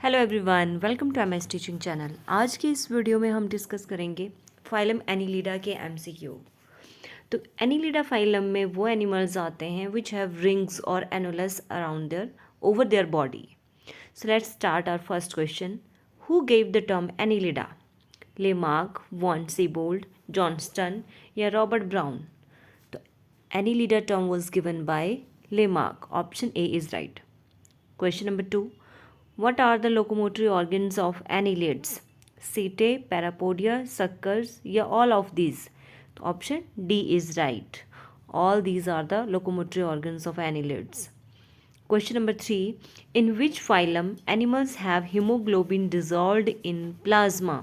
Hello everyone, welcome to MS teaching channel. आज की इस वीडियो में हम डिस्कस करेंगे फाइलम एनीलिडा के एमसीक्यू। तो एनीलिडा फाइलम में वो एनिमल्स आते हैं विच हैव रिंग्स और annulus around there over their body. So let's start our first question. Who gave the term Annelida? Lamarck, von Siebold, Johnston या Robert Brown? तो Annelida term was given by Lamarck. Option A is right. Question number 2. What are the locomotory organs of annelids? Setae, parapodia, suckers या all of these? तो option D is right. All these are the locomotory organs of annelids. Question number 3. In which phylum animals have hemoglobin dissolved in plasma?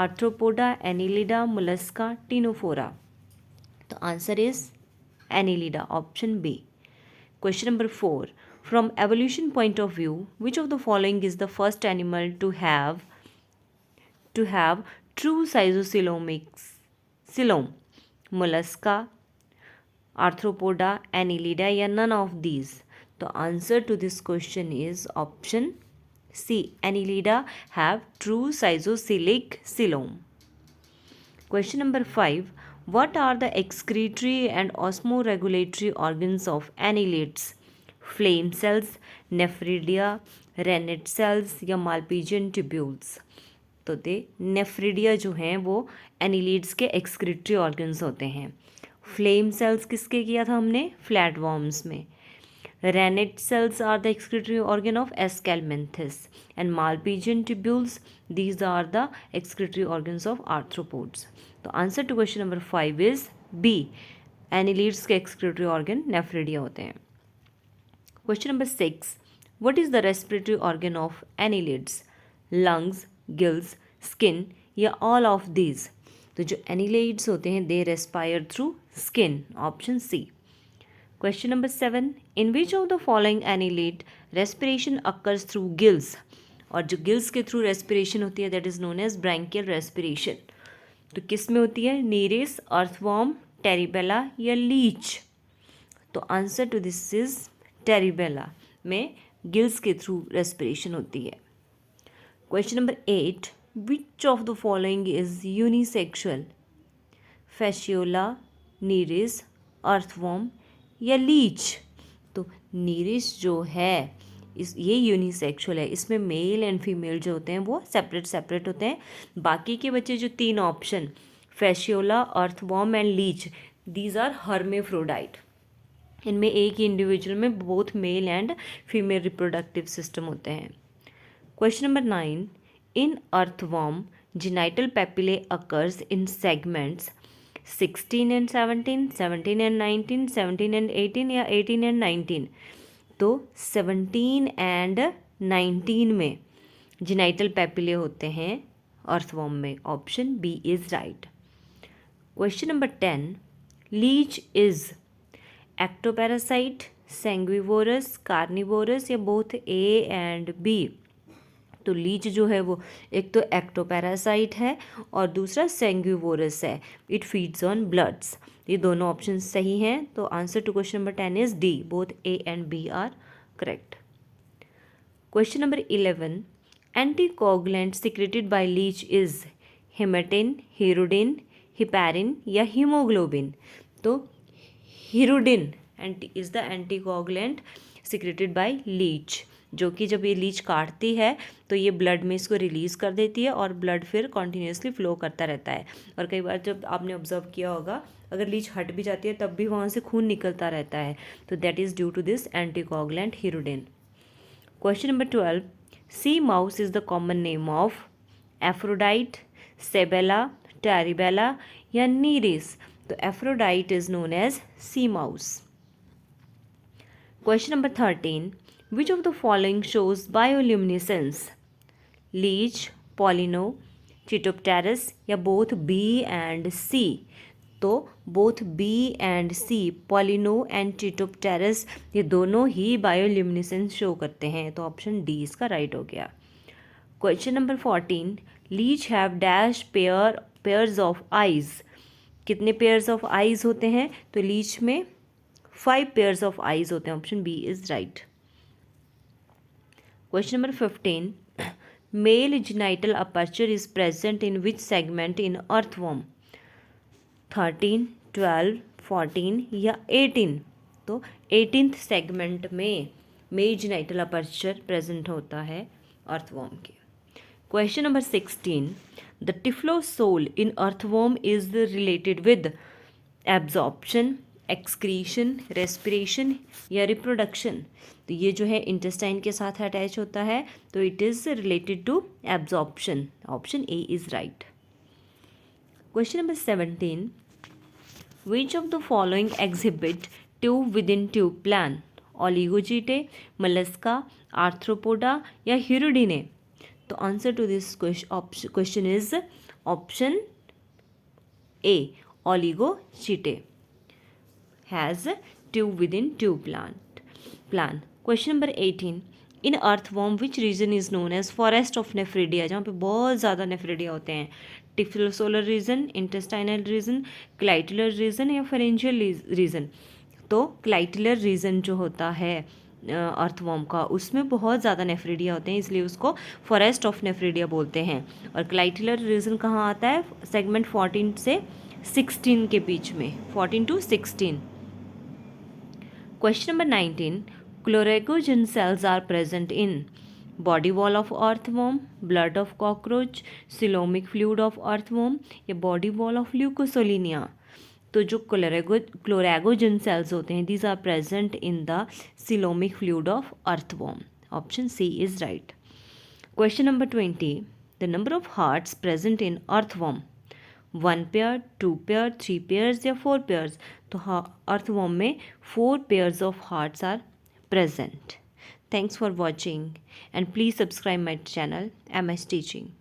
Arthropoda, Annelida, Mollusca, Ctenophora. The answer is Annelida, option B. Question number 4. From evolution point of view, which of the following is the first animal to have true cystocoelomics? Coelom, Mollusca, Arthropoda, Annelida या none of these? The answer to this question is option C. Annelida have true cystocoelic coelom. Question number 5. What are the excretory and osmoregulatory organs of annelids? Flame cells, nephridia, rennet cells या Malpighian tubules? तो दे nephridia जो हैं वो annelids के excretory organs होते हैं। Flame cells किसके किया था हमने? फ्लैट वॉर्म्स में। Rennet cells are the excretory organ of Aschelminthus, and Malpighian tubules, these are the excretory organs of arthropods. तो answer to question number 5 is B. Annelids के excretory organ nephridia होते हैं। Question number 6. What is the respiratory organ of annelids? Lungs, gills, skin या all of these? तो जो annelids होते हैं they respire through skin. Option C. Question number 7. In which of the following annelid respiration occurs through gills? और जो gills के through respiration होती है that is known as branchial respiration. तो किस में होती है? नीरिस, अर्थवॉर्म, टेरिबेला या लीच? तो answer to this is Terebella में गिल्स के थ्रू रेस्पिरेशन होती है। Question number 8. Which of the following is unisexual? Fasciola, Nereis, earthworm या लीच? तो नीरिस जो है ये यूनिसेक्सुअल है। इसमें मेल एंड फीमेल जो होते हैं वो सेपरेट होते हैं। बाकी के बच्चे जो 3 option Fasciola, earthworm and leech, these are hermaphrodite. इनमें एक ही इंडिविजुअल में both male and female reproductive system होते हैं। Question number 9. In earthworm genital papillae occurs in segments 16 and 17, 17 and 19, 17 and 18 या 18 and 19? तो 17 and 19 में जेनिटल पेपिले होते हैं अर्थवॉर्म में। Option B is right. Question number 10. Leech is ectoparasite, sanguivorous, carnivorous या both A and B? तो leech जो है वो एक तो एक्टोपैरासाइट है और दूसरा सेंग्यूवोरस है। It feeds on bloods. ये दोनों ऑप्शन सही हैं। तो answer to question number 10 is D. Both A and B are correct. Question number 11. Anticoagulant secreted by leech is haematin, hirudin, heparin या हीमोग्लोबिन? तो hirudin is the anticoagulant secreted by leech, जो कि जब ये Leach काटती है तो ये ब्लड में इसको रिलीज़ कर देती है और ब्लड फिर कॉन्टीन्यूसली फ्लो करता रहता है। और कई बार जब आपने ऑब्जर्व किया होगा अगर लीच हट भी जाती है तब भी वहाँ से खून निकलता रहता है। तो that is due to this anticoagulant hirudin. Question number 12. Sea mouse is the common name of Aphrodite, Sabella, Terebella या नीरिस? तो Aphrodite is known as sea mouse. Question number 13. Which of the following shows bioluminescence? Leech, Pollino, Chitopterus या both B and C? तो both B and C, Pollino and Chitopterus, ये दोनों ही bioluminescence show करते हैं। तो option D इसका right हो गया। Question number 14. Leech have dash pairs of eyes? कितने पेयर्स ऑफ आइज होते हैं? तो लीच में 5 पेयर्स ऑफ आइज होते हैं। Option B is right. Question number 15. Male genital aperture is present in which segment in earthworm? 13, 12, 14 या 18? तो 18th segment में मेल जेनिटल अपर्चर प्रेजेंट होता है अर्थवॉर्म के. Question number 16. The typhlosole in earthworm is related with absorption, excretion, respiration या reproduction. तो ये जो है इंटेस्टाइन के साथ अटैच होता है, तो it is related to absorption. Option A is right. Question number 17. Which of the following exhibit tube within tube plan? Oligogete, mollusca, arthropoda या hirudine? तो answer to this question is option A, oligogete has tube within tube plan. Question number 18. In earthworm which region is known as forest of nephridia? जहाँ पे बहुत ज़्यादा nephridia होते हैं. टिफ्लोसोलर reason, intestinal reason, क्लाइटुलर reason या pharyngeal reason? तो क्लाइटुलर reason जो होता है अर्थवॉर्म का, उसमें बहुत ज़्यादा नेफ्रिडिया होते हैं, इसलिए उसको फॉरेस्ट ऑफ नेफ्रिडिया बोलते हैं. और क्लाइटुलर रीजन कहाँ आता है? सेगमेंट 14 से 16 के बीच में, 14 to 16. Question number 19. Chlorogogen cells are present in body wall of earthworm, blood of cockroach, coelomic fluid of earthworm या body wall of leucosolia? तो जो क्लोरागोजन सेल्स होते हैं, these are present in the coelomic fluid of earthworm. Option C is right. Question number 20. The number of hearts present in earthworm? 1 pair, 2 pair, 3 pairs या 4 pairs? तो earthworm में 4 pairs of hearts are present. Thanks for watching and please subscribe my channel MS Teaching.